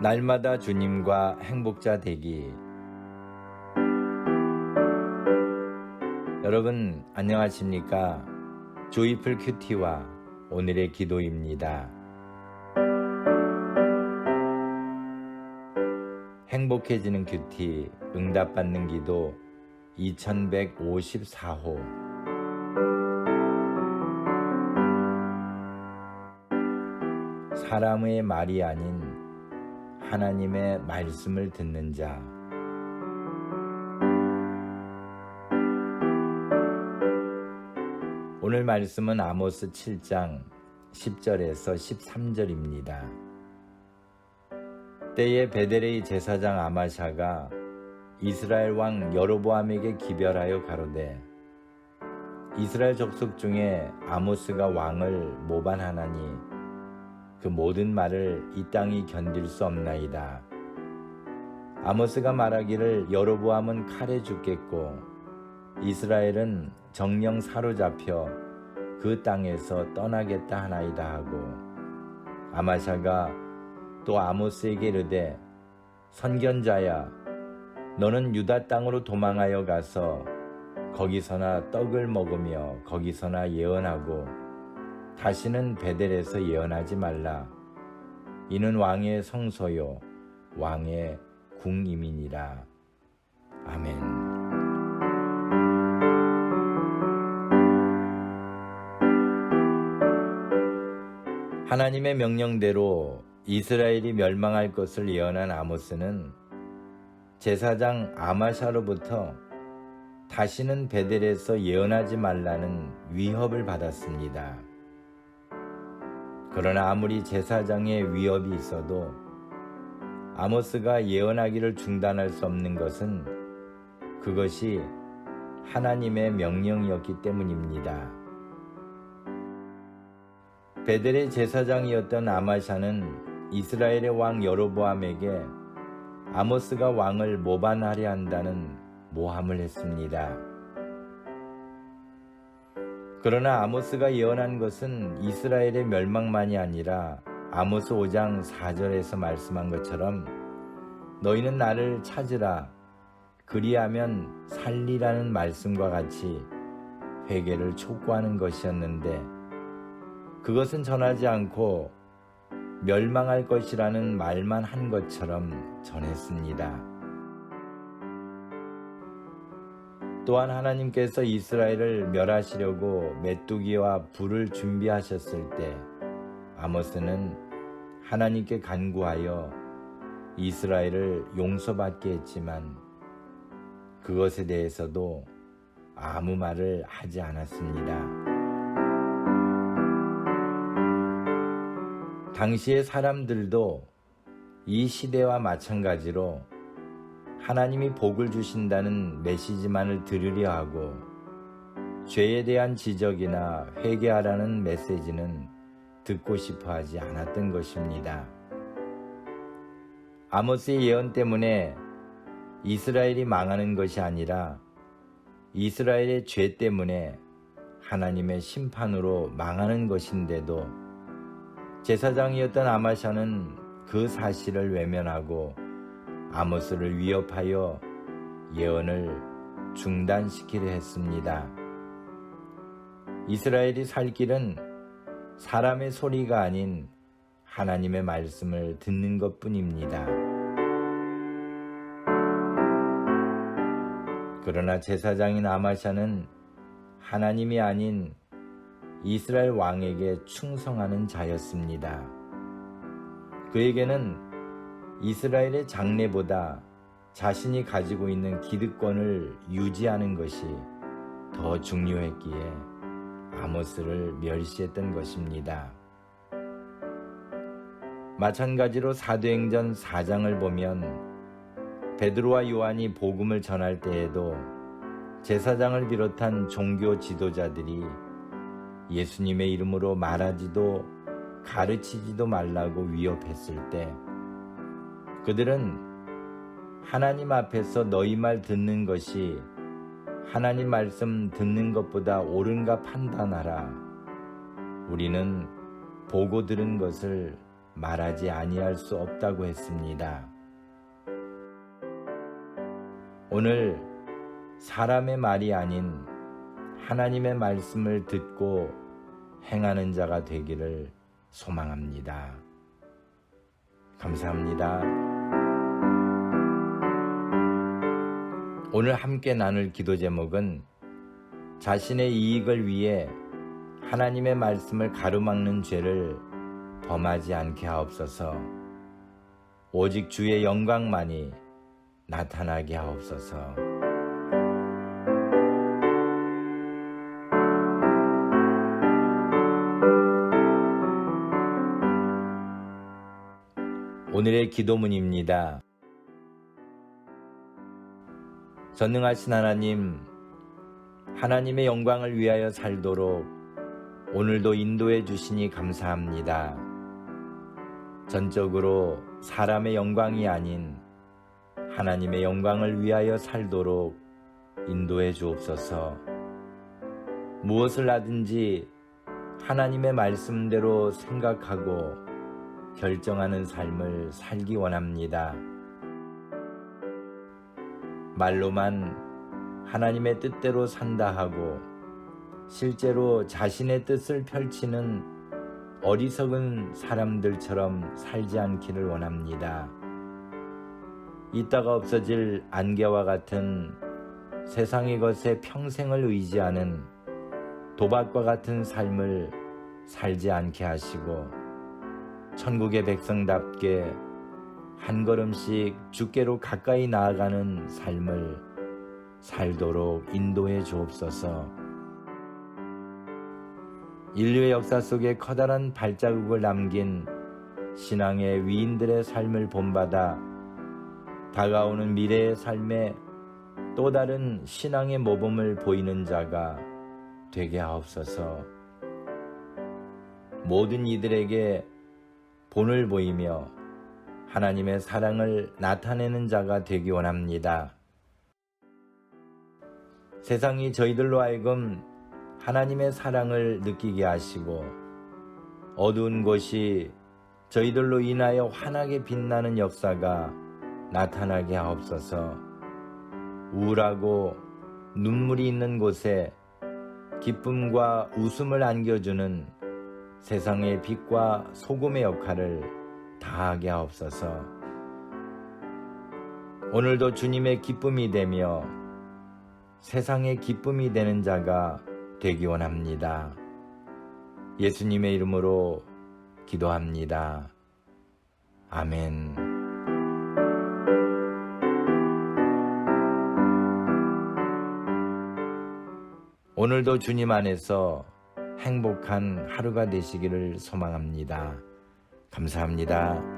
날마다 주님과 행복자 되기. 여러분 안녕하십니까? 조이풀 큐티와 오늘의 기도입니다. 행복해지는 큐티 응답받는 기도 2154호. 사람의 말이 아닌 하나님의 말씀을 듣는 자. 오늘 말씀은 아모스 7장 10절에서 13절입니다. 때에 베델의 제사장 아마샤가 이스라엘 왕 여로보암에게 기별하여 가로되 이스라엘 족속 중에 아모스가 왕을 모반하나니 그 모든 말을 이 땅이 견딜 수 없나이다. 아모스가 말하기를 여로보암은 칼에 죽겠고 이스라엘은 정령 사로잡혀 그 땅에서 떠나겠다 하나이다 하고, 아마샤가 또 아모스에게 이르되 선견자야, 너는 유다 땅으로 도망하여 가서 거기서나 떡을 먹으며 거기서나 예언하고 다시는 베델에서 예언하지 말라. 이는 왕의 성소요 왕의 궁임이니라. 아멘. 하나님의 명령대로 이스라엘이 멸망할 것을 예언한 아모스는 제사장 아마샤로부터 다시는 베델에서 예언하지 말라는 위협을 받았습니다. 그러나 아무리 제사장의 위협이 있어도 아모스가 예언하기를 중단할 수 없는 것은 그것이 하나님의 명령이었기 때문입니다. 베델의 제사장이었던 아마샤는 이스라엘의 왕 여로보암에게 아모스가 왕을 모반하려 한다는 모함을 했습니다. 그러나 아모스가 예언한 것은 이스라엘의 멸망만이 아니라 아모스 5장 4절에서 말씀한 것처럼 너희는 나를 찾으라 그리하면 살리라는 말씀과 같이 회개를 촉구하는 것이었는데, 그것은 전하지 않고 멸망할 것이라는 말만 한 것처럼 전했습니다. 또한 하나님께서 이스라엘을 멸하시려고 메뚜기와 불을 준비하셨을 때 아모스는 하나님께 간구하여 이스라엘을 용서받게 했지만 그것에 대해서도 아무 말을 하지 않았습니다. 당시의 사람들도 이 시대와 마찬가지로 하나님이 복을 주신다는 메시지만을 들으려 하고 죄에 대한 지적이나 회개하라는 메시지는 듣고 싶어 하지 않았던 것입니다. 아모스의 예언 때문에 이스라엘이 망하는 것이 아니라 이스라엘의 죄 때문에 하나님의 심판으로 망하는 것인데도 제사장이었던 아마샤는 그 사실을 외면하고 아모스를 위협하여 예언을 중단시키려 했습니다. 이스라엘이 살 길은 사람의 소리가 아닌 하나님의 말씀을 듣는 것뿐입니다. 그러나 제사장인 아마샤는 하나님이 아닌 이스라엘 왕에게 충성하는 자였습니다. 그에게는 이스라엘의 장래보다 자신이 가지고 있는 기득권을 유지하는 것이 더 중요했기에 아모스를 멸시했던 것입니다. 마찬가지로 사도행전 4장을 보면 베드로와 요한이 복음을 전할 때에도 제사장을 비롯한 종교 지도자들이 예수님의 이름으로 말하지도 가르치지도 말라고 위협했을 때 그들은 하나님 앞에서 너희 말 듣는 것이 하나님 말씀 듣는 것보다 옳은가 판단하라. 우리는 보고 들은 것을 말하지 아니할 수 없다고 했습니다. 오늘 사람의 말이 아닌 하나님의 말씀을 듣고 행하는 자가 되기를 소망합니다. 감사합니다. 오늘 함께 나눌 기도 제목은 자신의 이익을 위해 하나님의 말씀을 가로막는 죄를 범하지 않게 하옵소서. 오직 주의 영광만이 나타나게 하옵소서. 오늘의 기도문입니다. 전능하신 하나님, 하나님의 영광을 위하여 살도록 오늘도 인도해 주시니 감사합니다. 전적으로 사람의 영광이 아닌 하나님의 영광을 위하여 살도록 인도해 주옵소서. 무엇을 하든지 하나님의 말씀대로 생각하고 결정하는 삶을 살기 원합니다. 말로만 하나님의 뜻대로 산다 하고 실제로 자신의 뜻을 펼치는 어리석은 사람들처럼 살지 않기를 원합니다. 이따가 없어질 안개와 같은 세상의 것에 평생을 의지하는 도박과 같은 삶을 살지 않게 하시고 천국의 백성답게 한 걸음씩 주께로 가까이 나아가는 삶을 살도록 인도해 주옵소서. 인류의 역사 속에 커다란 발자국을 남긴 신앙의 위인들의 삶을 본받아 다가오는 미래의 삶에 또 다른 신앙의 모범을 보이는 자가 되게 하옵소서. 모든 이들에게 본을 보이며 하나님의 사랑을 나타내는 자가 되기 원합니다. 세상이 저희들로 하여금 하나님의 사랑을 느끼게 하시고 어두운 곳이 저희들로 인하여 환하게 빛나는 역사가 나타나게 하옵소서. 우울하고 눈물이 있는 곳에 기쁨과 웃음을 안겨주는 세상의 빛과 소금의 역할을 다하게 하옵소서. 오늘도 주님의 기쁨이 되며 세상의 기쁨이 되는 자가 되기 원합니다. 예수님의 이름으로 기도합니다. 아멘. 오늘도 주님 안에서 행복한 하루가 되시기를 소망합니다. 감사합니다.